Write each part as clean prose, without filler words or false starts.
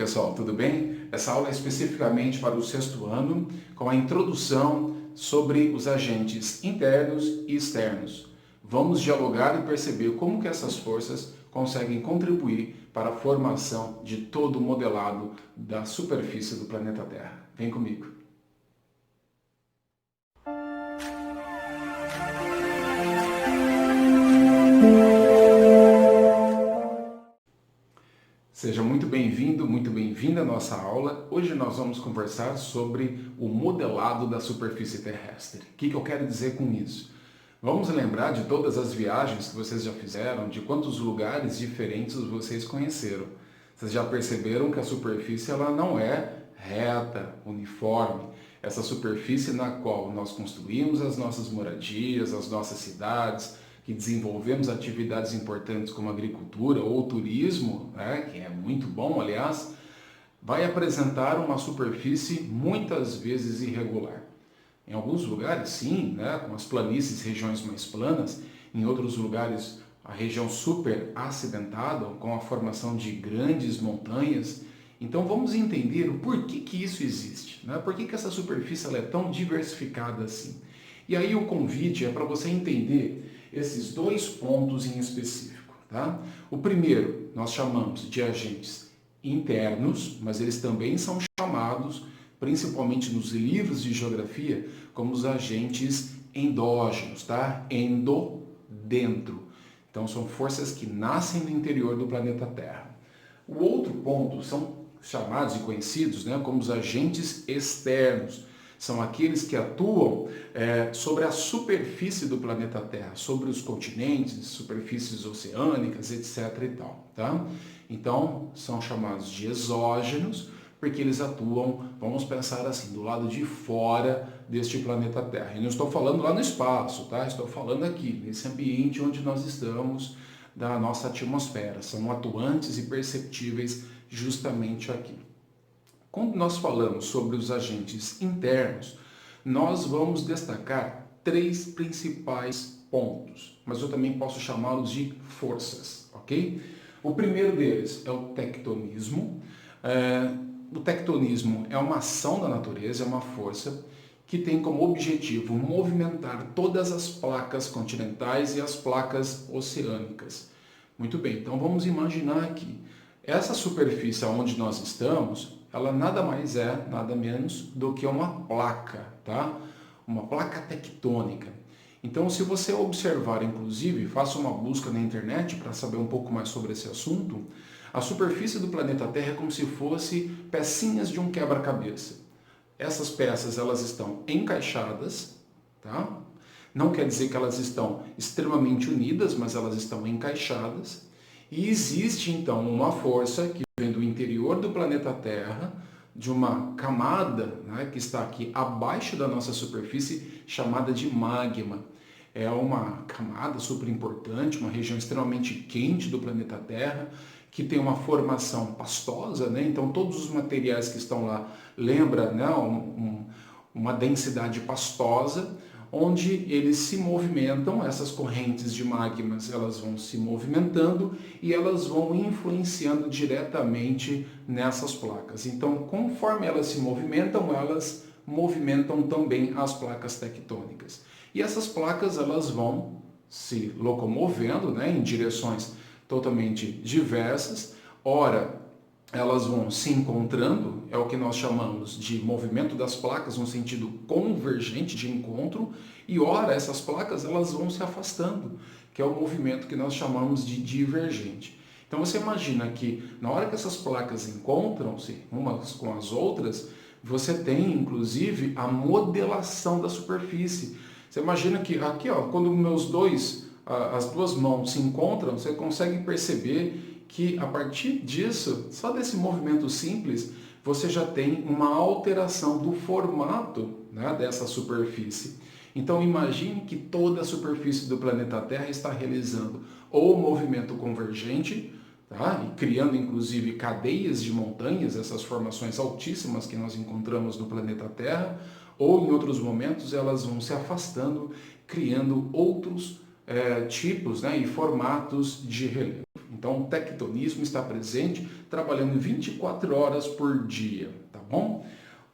pessoal, tudo bem? Essa aula é especificamente para o sexto ano, com a introdução sobre os agentes internos e externos. Vamos dialogar e perceber como que essas forças conseguem contribuir para a formação de todo o modelado da superfície do planeta Terra. Vem comigo. Seja muito bem-vindo, muito bem-vinda à nossa aula. Hoje nós vamos conversar sobre o modelado da superfície terrestre. O que eu quero dizer com isso? Vamos lembrar de todas as viagens que vocês já fizeram, de quantos lugares diferentes vocês conheceram. Vocês já perceberam que a superfície ela não é reta, uniforme. Essa superfície na qual nós construímos as nossas moradias, as nossas cidades, que desenvolvemos atividades importantes como agricultura ou turismo, né, que é muito bom, aliás, vai apresentar uma superfície muitas vezes irregular. Em alguns lugares, sim, né, com as planícies, regiões mais planas, em outros lugares, a região super acidentada, com a formação de grandes montanhas. Então vamos entender o porquê que isso existe, né? Por que essa superfície ela é tão diversificada assim. E aí o convite é para você entender esses dois pontos em específico, tá? O primeiro nós chamamos de agentes internos, mas eles também são chamados, principalmente nos livros de geografia, como os agentes endógenos, tá? Endo, dentro. Então são forças que nascem no interior do planeta Terra. O outro ponto são chamados e conhecidos, né, como os agentes externos. São aqueles que atuam sobre a superfície do planeta Terra, sobre os continentes, superfícies oceânicas, etc. e tal, tá? Então, são chamados de exógenos, porque eles atuam, vamos pensar assim, do lado de fora deste planeta Terra. E não estou falando lá no espaço, tá? Estou falando aqui, nesse ambiente onde nós estamos, da nossa atmosfera. São atuantes e perceptíveis justamente aqui. Quando nós falamos sobre os agentes internos, nós vamos destacar três principais pontos, mas eu também posso chamá-los de forças, ok? O primeiro deles é o tectonismo. O tectonismo é uma ação da natureza, é uma força que tem como objetivo movimentar todas as placas continentais e as placas oceânicas. Muito bem, então vamos imaginar aqui. Essa superfície onde nós estamos, ela nada mais é, nada menos do que uma placa, tá? Uma placa tectônica. Então, se você observar, inclusive, faça uma busca na internet para saber um pouco mais sobre esse assunto, a superfície do planeta Terra é como se fosse pecinhas de um quebra-cabeça. Essas peças, elas estão encaixadas, tá? Não quer dizer que elas estão extremamente unidas, mas elas estão encaixadas. E existe, então, uma força que vem do interior do planeta Terra, de uma camada, né, que está aqui abaixo da nossa superfície, chamada de magma. É uma camada super importante, uma região extremamente quente do planeta Terra, que tem uma formação pastosa, né? Então todos os materiais que estão lá lembram, né, uma densidade pastosa, onde eles se movimentam, essas correntes de magmas, elas vão se movimentando e elas vão influenciando diretamente nessas placas. Então, conforme elas se movimentam, elas movimentam também as placas tectônicas. E essas placas, elas vão se locomovendo, né, em direções totalmente diversas. Ora, elas vão se encontrando, é o que nós chamamos de movimento das placas no sentido convergente de encontro, e ora essas placas elas vão se afastando, que é o movimento que nós chamamos de divergente. Então você imagina que na hora que essas placas encontram-se umas com as outras, você tem inclusive a modelação da superfície. Você imagina que aqui, ó, quando as duas mãos se encontram, você consegue perceber que a partir disso, só desse movimento simples, você já tem uma alteração do formato, né, dessa superfície. Então imagine que toda a superfície do planeta Terra está realizando ou movimento convergente, tá, e criando inclusive cadeias de montanhas, essas formações altíssimas que nós encontramos no planeta Terra, ou em outros momentos elas vão se afastando, criando outros tipos, né, e formatos de relevo. Então, o tectonismo está presente, trabalhando 24 horas por dia, tá bom?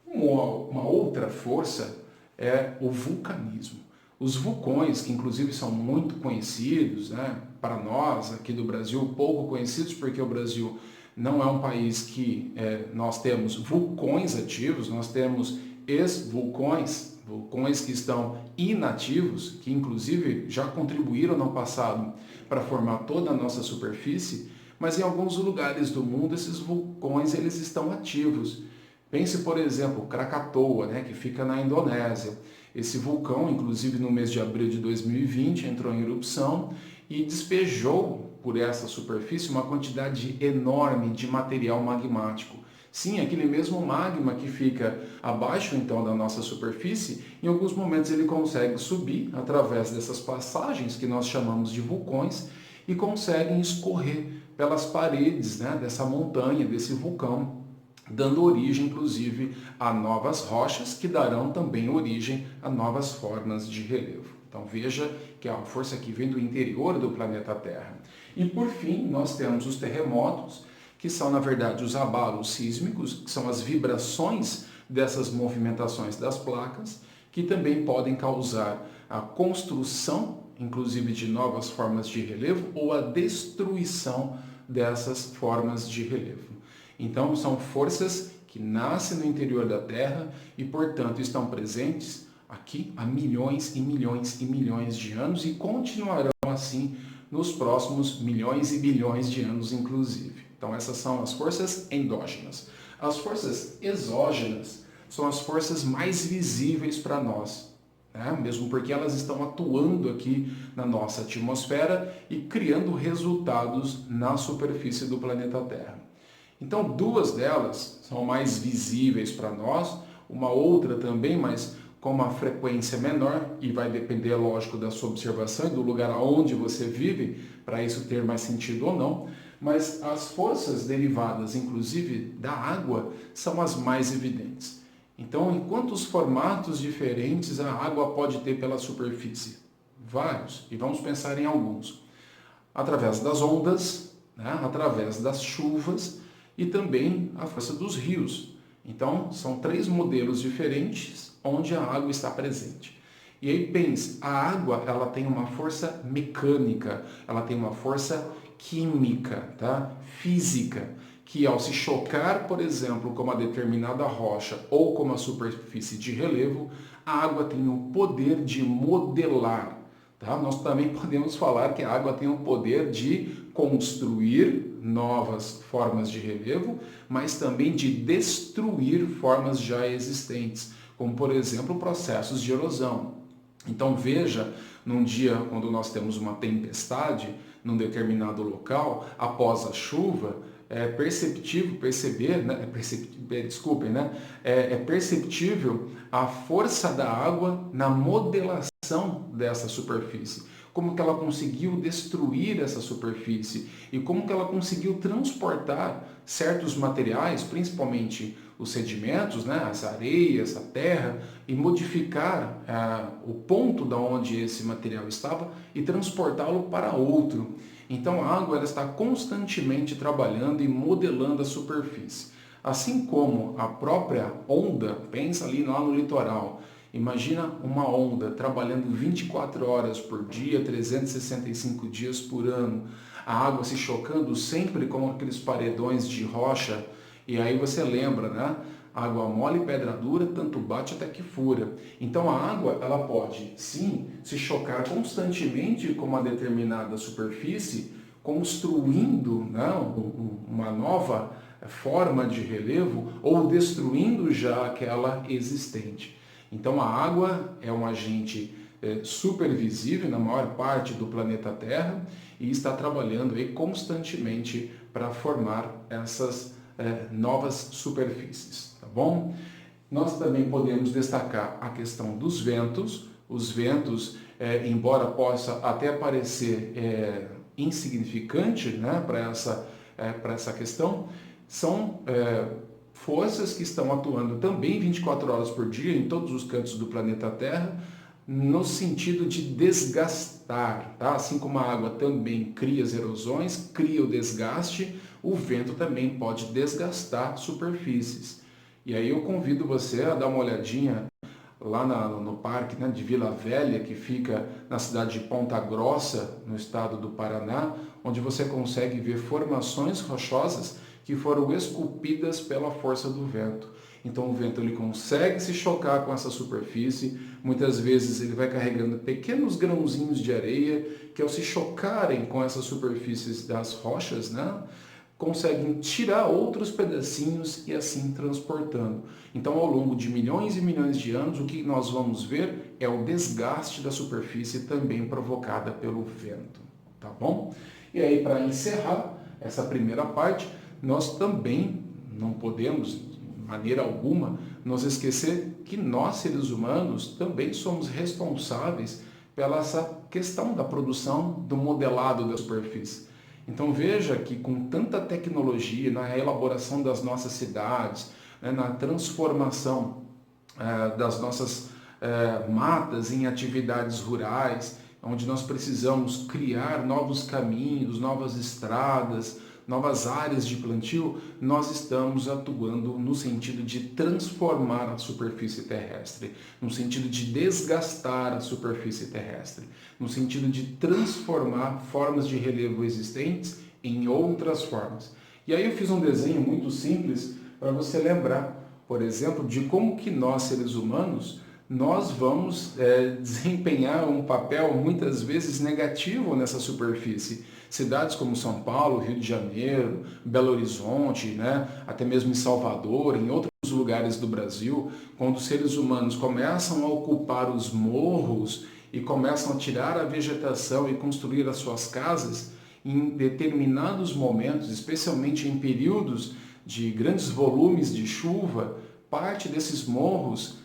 Uma outra força é o vulcanismo. Os vulcões, que inclusive são muito conhecidos, né, para nós aqui do Brasil, pouco conhecidos, porque o Brasil não é um país que nós temos vulcões ativos, nós temos ex-vulcões, vulcões que estão inativos, que inclusive já contribuíram no passado para formar toda a nossa superfície, mas em alguns lugares do mundo esses vulcões eles estão ativos. Pense, por exemplo, Krakatoa, né, que fica na Indonésia. Esse vulcão, inclusive no mês de abril de 2020, entrou em erupção e despejou por essa superfície uma quantidade enorme de material magmático. Sim, aquele mesmo magma que fica abaixo então da nossa superfície, em alguns momentos ele consegue subir através dessas passagens que nós chamamos de vulcões e conseguem escorrer pelas paredes, né, dessa montanha, desse vulcão, dando origem, inclusive, a novas rochas que darão também origem a novas formas de relevo. Então veja que é uma força que vem do interior do planeta Terra. E por fim, nós temos os terremotos, que são, na verdade, os abalos sísmicos, que são as vibrações dessas movimentações das placas, que também podem causar a construção, inclusive, de novas formas de relevo ou a destruição dessas formas de relevo. Então, são forças que nascem no interior da Terra e, portanto, estão presentes aqui há milhões e milhões e milhões de anos e continuarão assim nos próximos milhões e bilhões de anos, inclusive. Então, essas são as forças endógenas. As forças exógenas são as forças mais visíveis para nós, né? Mesmo porque elas estão atuando aqui na nossa atmosfera e criando resultados na superfície do planeta Terra. Então, duas delas são mais visíveis para nós, uma outra também, mas com uma frequência menor, e vai depender, lógico, da sua observação e do lugar onde você vive, para isso ter mais sentido ou não, mas as forças derivadas, inclusive, da água, são as mais evidentes. Então, em quantos formatos diferentes a água pode ter pela superfície? Vários, e vamos pensar em alguns. Através das ondas, né? Através das chuvas, e também a força dos rios. Então, são três modelos diferentes onde a água está presente. E aí pense, a água ela tem uma força mecânica, ela tem uma força química, tá? Física, que ao se chocar, por exemplo, com uma determinada rocha ou com uma superfície de relevo, a água tem o poder de modelar. Tá? Nós também podemos falar que a água tem o poder de construir novas formas de relevo, mas também de destruir formas já existentes, como, por exemplo, processos de erosão. Então veja, num dia quando nós temos uma tempestade num determinado local, após a chuva, é perceptível a força da água na modelação dessa superfície. Como que ela conseguiu destruir essa superfície e como que ela conseguiu transportar certos materiais, principalmente os sedimentos, né, as areias, a terra, e modificar o ponto da onde esse material estava e transportá-lo para outro. Então a água ela está constantemente trabalhando e modelando a superfície. Assim como a própria onda, pensa ali lá no litoral, imagina uma onda trabalhando 24 horas por dia, 365 dias por ano, a água se chocando sempre com aqueles paredões de rocha, e aí você lembra, né? Água mole e pedra dura, tanto bate até que fura. Então a água ela pode, sim, se chocar constantemente com uma determinada superfície, construindo, né, uma nova forma de relevo ou destruindo já aquela existente. Então a água é um agente super visível na maior parte do planeta Terra e está trabalhando aí constantemente para formar essas novas superfícies, tá bom? Nós também podemos destacar a questão dos ventos. Os ventos, embora possa até parecer insignificante, né, para essa questão, são forças que estão atuando também 24 horas por dia em todos os cantos do planeta Terra, no sentido de desgastar, tá? Assim como a água também cria as erosões, cria o desgaste, o vento também pode desgastar superfícies. E aí eu convido você a dar uma olhadinha lá no parque, né, de Vila Velha, que fica na cidade de Ponta Grossa, no estado do Paraná, onde você consegue ver formações rochosas que foram esculpidas pela força do vento. Então o vento ele consegue se chocar com essa superfície, muitas vezes ele vai carregando pequenos grãozinhos de areia que ao se chocarem com essas superfícies das rochas, né, conseguem tirar outros pedacinhos e assim transportando. Então, ao longo de milhões e milhões de anos, o que nós vamos ver é o desgaste da superfície também provocada pelo vento, tá bom? E aí, para encerrar essa primeira parte, nós também não podemos, de maneira alguma, nos esquecer que nós, seres humanos, também somos responsáveis pela essa questão da produção do modelado da superfície. Então veja que com tanta tecnologia na elaboração das nossas cidades, né, na transformação das nossas matas em atividades rurais, onde nós precisamos criar novos caminhos, novas estradas, novas áreas de plantio, nós estamos atuando no sentido de transformar a superfície terrestre, no sentido de desgastar a superfície terrestre, no sentido de transformar formas de relevo existentes em outras formas. E aí eu fiz um desenho muito simples para você lembrar, por exemplo, de como que nós, seres humanos, nós vamos desempenhar um papel muitas vezes negativo nessa superfície. Cidades como São Paulo, Rio de Janeiro, Belo Horizonte, né, até mesmo em Salvador, em outros lugares do Brasil, quando os seres humanos começam a ocupar os morros e começam a tirar a vegetação e construir as suas casas, em determinados momentos, especialmente em períodos de grandes volumes de chuva, parte desses morros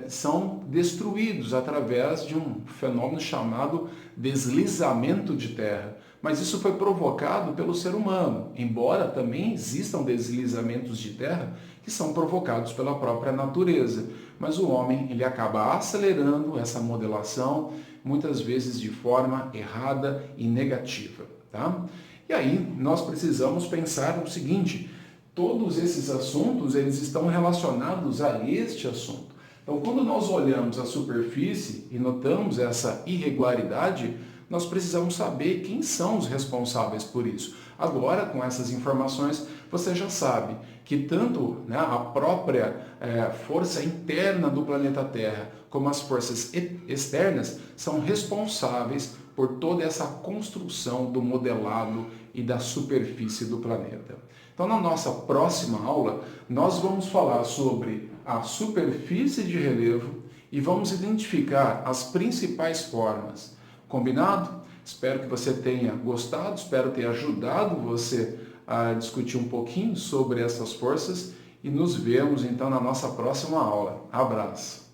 são destruídos através de um fenômeno chamado deslizamento de terra. Mas isso foi provocado pelo ser humano, embora também existam deslizamentos de terra que são provocados pela própria natureza. Mas o homem ele acaba acelerando essa modelação, muitas vezes de forma errada e negativa. Tá? E aí nós precisamos pensar o seguinte: todos esses assuntos eles estão relacionados a este assunto. Então, quando nós olhamos a superfície e notamos essa irregularidade, nós precisamos saber quem são os responsáveis por isso. Agora, com essas informações, você já sabe que tanto a própria força interna do planeta Terra, como as forças externas, são responsáveis por toda essa construção do modelado e da superfície do planeta. Então, na nossa próxima aula, nós vamos falar sobre a superfície de relevo e vamos identificar as principais formas. Combinado? Espero que você tenha gostado, espero ter ajudado você a discutir um pouquinho sobre essas forças e nos vemos então na nossa próxima aula. Abraço!